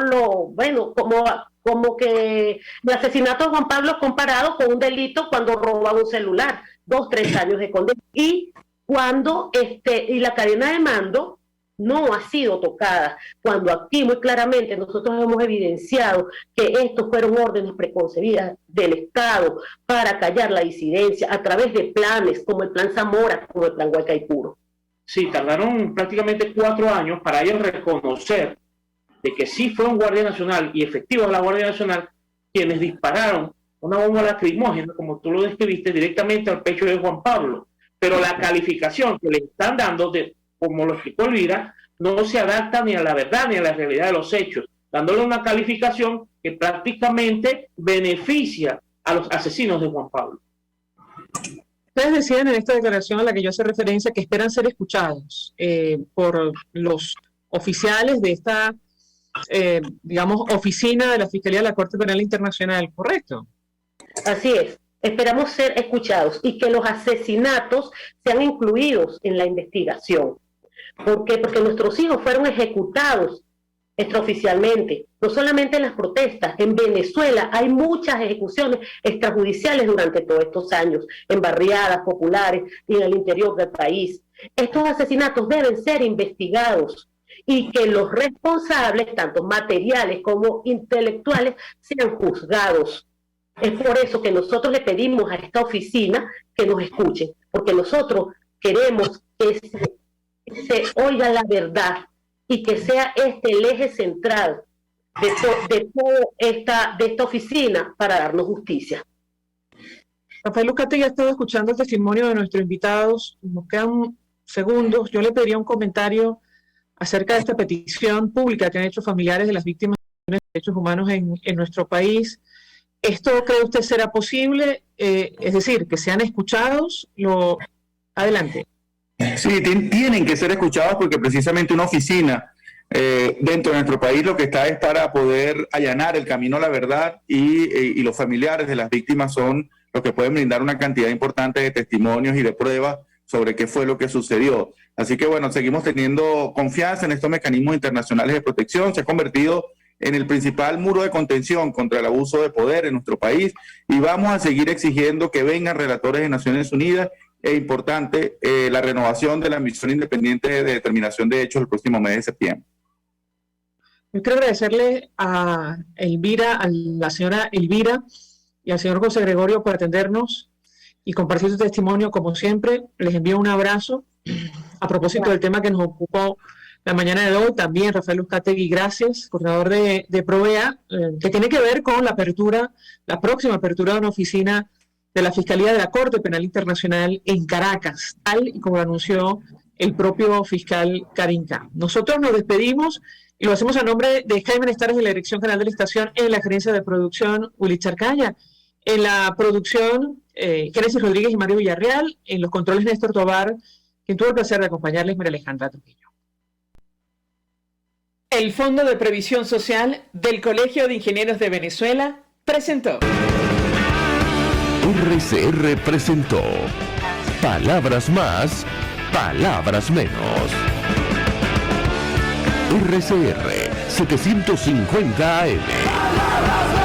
como que el asesinato de Juan Pablo comparado con un delito cuando roban un celular, 2-3 años de condena. Y cuando y la cadena de mando no ha sido tocada, cuando aquí muy claramente nosotros hemos evidenciado que estos fueron órdenes preconcebidas del Estado para callar la disidencia a través de planes como el Plan Zamora, como el Plan Guaycaipuro. Sí, tardaron prácticamente 4 años para ellos reconocer de que sí fue un Guardia Nacional y efectivo de la Guardia Nacional quienes dispararon una bomba lacrimógena, como tú lo describiste, directamente al pecho de Juan Pablo. Pero la calificación que le están dando, como lo explicó Elvira, no se adapta ni a la verdad ni a la realidad de los hechos, dándole una calificación que prácticamente beneficia a los asesinos de Juan Pablo. Ustedes decían en esta declaración a la que yo hace referencia que esperan ser escuchados por los oficiales de esta, digamos, oficina de la Fiscalía de la Corte Penal Internacional, ¿correcto? Así es. Esperamos ser escuchados y que los asesinatos sean incluidos en la investigación. ¿Por qué? Porque nuestros hijos fueron ejecutados extraoficialmente, no solamente en las protestas. En Venezuela hay muchas ejecuciones extrajudiciales durante todos estos años, en barriadas populares y en el interior del país. Estos asesinatos deben ser investigados y que los responsables, tanto materiales como intelectuales, sean juzgados. Es por eso que nosotros le pedimos a esta oficina que nos escuchen, porque nosotros queremos que se oiga la verdad y que sea este el eje central de toda esta oficina para darnos justicia. Rafael Uzcategui ha estado escuchando el testimonio de nuestros invitados. Nos quedan segundos. Yo le pediría un comentario acerca de esta petición pública que han hecho familiares de las víctimas de derechos humanos en nuestro país. ¿Esto cree usted será posible? Es decir, que sean escuchados. Adelante. Sí, tienen que ser escuchados porque precisamente una oficina dentro de nuestro país lo que está es para poder allanar el camino a la verdad y los familiares de las víctimas son los que pueden brindar una cantidad importante de testimonios y de pruebas sobre qué fue lo que sucedió. Así que bueno, seguimos teniendo confianza en estos mecanismos internacionales de protección. Se ha convertido en el principal muro de contención contra el abuso de poder en nuestro país y vamos a seguir exigiendo que vengan relatores de Naciones Unidas. Es importante la renovación de la misión independiente de determinación de hechos el próximo mes de septiembre. Yo quiero agradecerle a Elvira, a la señora Elvira y al señor José Gregorio por atendernos y compartir su testimonio como siempre. Les envío un abrazo. A propósito del tema que nos ocupó la mañana de hoy, también Rafael Uzcategui, gracias, coordinador de Provea, que tiene que ver con la próxima apertura de una oficina de la Fiscalía de la Corte Penal Internacional en Caracas, tal y como lo anunció el propio fiscal Karim Khan. Nosotros nos despedimos y lo hacemos a nombre de Jaime Nestares de la Dirección General de la Estación, en la gerencia de producción Willy Charcaya, en la producción Génesis Rodríguez y Mario Villarreal, en los controles Néstor Tobar, quien tuvo el placer de acompañarles, María Alejandra Trujillo. El Fondo de Previsión Social del Colegio de Ingenieros de Venezuela presentó. RCR presentó Palabras Más, Palabras Menos. RCR 750 AM.